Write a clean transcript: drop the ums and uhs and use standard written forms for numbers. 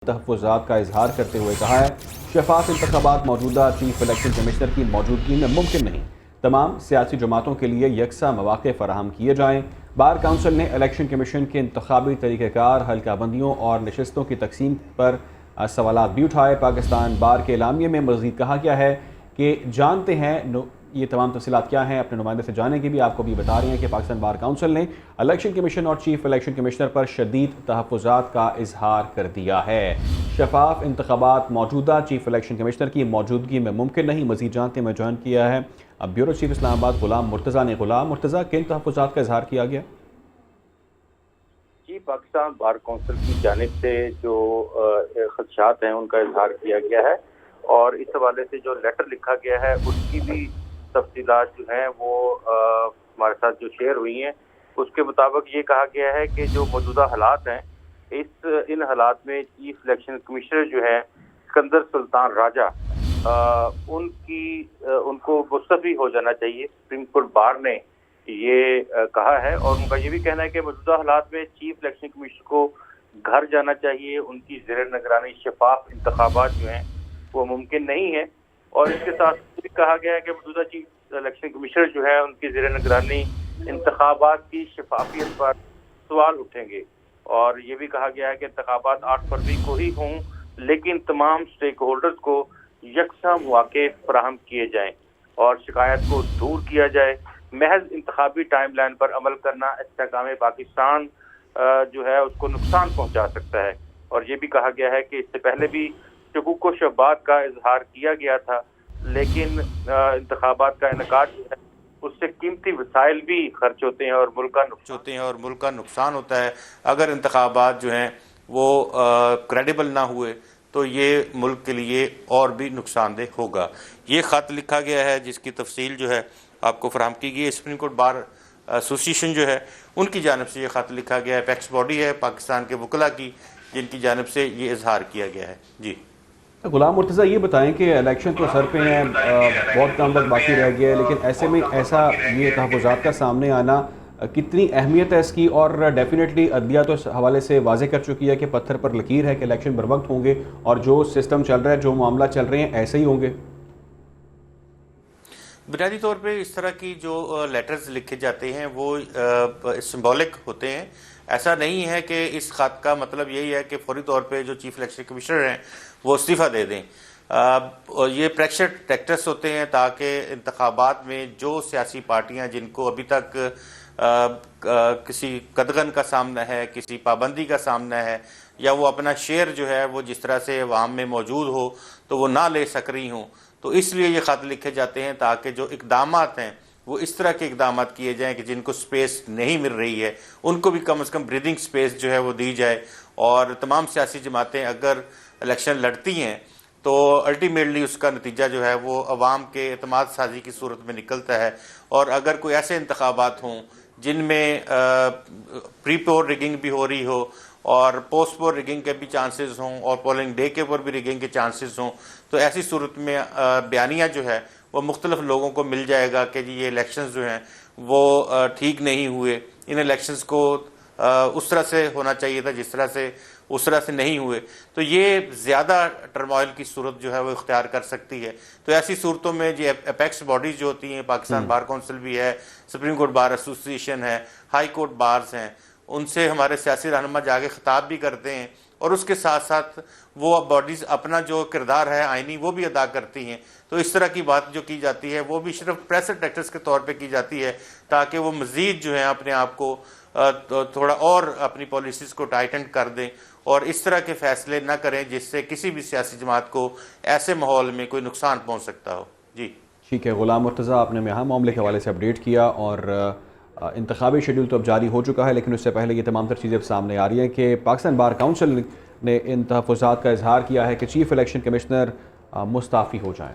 तहफ़्फ़ुज़ात का इजहार करते हुए कहा है, शफाफ इंतखाबात मौजूदा चीफ इलेक्शन कमिश्नर की मौजूदगी में मुमकिन नहीं। तमाम सियासी जमातों के लिए यकसा मौक़े फ़राहम किए जाएँ। बार काउंसिल ने इलेक्शन कमीशन के इंतखाबी तरीक़ेकार, हल्काबंदियों और नशस्तों की तकसीम पर सवालात भी उठाए। पाकिस्तान बार के एलामिये में मज़ीद कहा गया है कि जानते हैं ये तमाम तफ़सीलात क्या हैं, अपने नुमाइंदे से जाने की भी आपको भी बता रहे हैं कि पाकिस्तान बार काउंसिल ने इलेक्शन कमीशन और चीफ इलेक्शन कमिश्नर पर शदीद तहफ़्फ़ुज़ात का इजहार कर दिया है। शफाफ इंतखाबात मौजूदा चीफ इलेक्शन कमिश्नर की मौजूदगी में मुमकिन नहीं। मज़ीद जानते में ज्वाइन किया है अब ब्यूरो चीफ इस्लामाबाद ग़ुलाम मुर्तज़ा ने। ग़ुलाम मुर्तज़ा, किन तहफ़्फ़ुज़ात का इजहार किया गया? जी, पाकिस्तान बार काउंसिल की जानिब से जो खदशात हैं उनका इजहार किया गया है और इस हवाले से जो लेटर लिखा गया है उसकी भी तफसीलात जो हैं वो हमारे साथ जो शेयर हुई हैं। उसके मुताबिक ये कहा गया है कि जो मौजूदा हालात हैं इन हालात में चीफ इलेक्शन कमिश्नर जो है सिकंदर सुल्तान राजा उनको मुस्तफ़ी हो जाना चाहिए। सुप्रीम कोर्ट बार ने ये कहा है और उनका ये भी कहना है कि मौजूदा हालात में चीफ इलेक्शन कमिश्नर को घर जाना चाहिए। उनकी ज़ेर निगरानी शफाफ इंतखाबात जो हैं वो मुमकिन नहीं है और इसके साथ भी कहा गया है कि मौजूदा चीफ इलेक्शन कमिश्नर जो है उनकी ज़ेर निगरानी इंतखाबात की शफाफियत पर सवाल उठेंगे और ये भी कहा गया है कि इंतखाबात 8 फरवरी को ही हों, लेकिन तमाम स्टेक होल्डर्स को यकसा मौके फराहम किए जाएँ और शिकायत को दूर किया जाए। महज इंतखाबी टाइम लाइन पर अमल करना इस्तेहकाम पाकिस्तान जो है उसको नुकसान पहुँचा सकता है और ये भी कहा गया है कि इससे पहले भी शकूक व शुबहात का इजहार किया गया था, लेकिन इंतखाबात का इनेकाद जो है उससे कीमती वसाइल भी खर्च होते हैं और मुल्क का नुकसान होता है। अगर इंतखाबात जो हैं वो क्रेडिबल ना हुए तो ये मुल्क के लिए और भी नुकसानदेह होगा। ये ख़त लिखा गया है जिसकी तफसील जो है आपको फराहम की गई है। सुप्रीम कोर्ट बार एसोसिएशन जो है उनकी जानिब से ये ख़त लिखा गया है। अपेक्स बॉडी है पाकिस्तान के वकला की जिनकी जानिब से ये इजहार किया गया है। जी ग़ुलाम मुर्तज़ा, ये बताएं कि इलेक्शन तो सर पे हैं, बहुत कम वक्त बाकी रह गया है, लेकिन ऐसे में ऐसा ये तहफ़्फ़ुज़ात का सामने आना कितनी अहमियत है इसकी? और डेफिनेटली अदलिया तो इस हवाले से वाज़े कर चुकी है कि पत्थर पर लकीर है कि इलेक्शन बर वक्त होंगे और जो सिस्टम चल रहा है, जो मामला चल रहे हैं, ऐसे ही होंगे। बुनियादी तौर पे इस तरह की जो लेटर्स लिखे जाते हैं वो सिंबॉलिक होते हैं। ऐसा नहीं है कि इस ख़त का मतलब यही है कि फौरी तौर पे जो चीफ इलेक्शन कमिश्नर हैं वो इस्तीफ़ा दे दें। ये प्रेशर टैक्टिक्स होते हैं ताकि इंतखाबात में जो सियासी पार्टियां जिनको अभी तक किसी कदगन का सामना है, किसी पाबंदी का सामना है या वो अपना शेयर जो है वो जिस तरह से अवाम में मौजूद हो तो वो ना ले सक रही हों, तो इसलिए ये ख़त लिखे जाते हैं ताकि जो इक़दामात हैं वो इस तरह के इक़दामात किए जाएं कि जिनको स्पेस नहीं मिल रही है उनको भी कम से कम ब्रीदिंग स्पेस जो है वो दी जाए। और तमाम सियासी जमातें अगर इलेक्शन लड़ती हैं तो अल्टीमेटली उसका नतीजा जो है वो अवाम के एतमाद साजी की सूरत में निकलता है। और अगर कोई ऐसे इंतखाबात हों जिनमें प्री पोल रिगिंग भी हो रही हो और पोस्ट पोल रिगिंग के भी चांसेस हों और पोलिंग डे के ऊपर भी रिगिंग के चांसेस हों, तो ऐसी सूरत में बयानिया जो है वो मुख्तलिफ लोगों को मिल जाएगा कि जी ये इलेक्शंस जो हैं वो ठीक नहीं हुए, इन इलेक्शंस को उस तरह से होना चाहिए था जिस तरह से उस तरह से नहीं हुए, तो ये ज़्यादा टर्मोइल की सूरत जो है वो इख्तियार कर सकती है। तो ऐसी सूरतों में जो अपेक्स बॉडीज़ जो होती हैं, पाकिस्तान बार काउंसिल भी है, सुप्रीम कोर्ट बार एसोसिएशन है, हाई कोर्ट बार्स हैं, उनसे हमारे सियासी रहनुमा जाके खिताब भी करते हैं और उसके साथ साथ वो बॉडीज़ अपना जो किरदार है आइनी वो भी अदा करती हैं। तो इस तरह की बात जो की जाती है वो भी सिर्फ प्रेशर टैक्टिक्स के तौर पे की जाती है ताकि वो मज़ीद जो है अपने आप को थोड़ा और अपनी पॉलिसीज़ को टाइटन कर दें और इस तरह के फैसले न करें जिससे किसी भी सियासी जमात को ऐसे माहौल में कोई नुकसान पहुँच सकता हो। जी ठीक है ग़ुलाम मुर्तज़ा, आपने यहाँ मामले के हवाले से अपडेट किया और इंतखाबी शेड्यूल तो अब जारी हो चुका है, लेकिन उससे पहले ये तमाम तर चीज़ें सामने आ रही हैं कि पाकिस्तान बार काउंसिल ने इन तहफ़्फ़ुज़ात का इजहार किया है कि चीफ इलेक्शन कमिश्नर मुस्ताफ़ी हो जाएँ।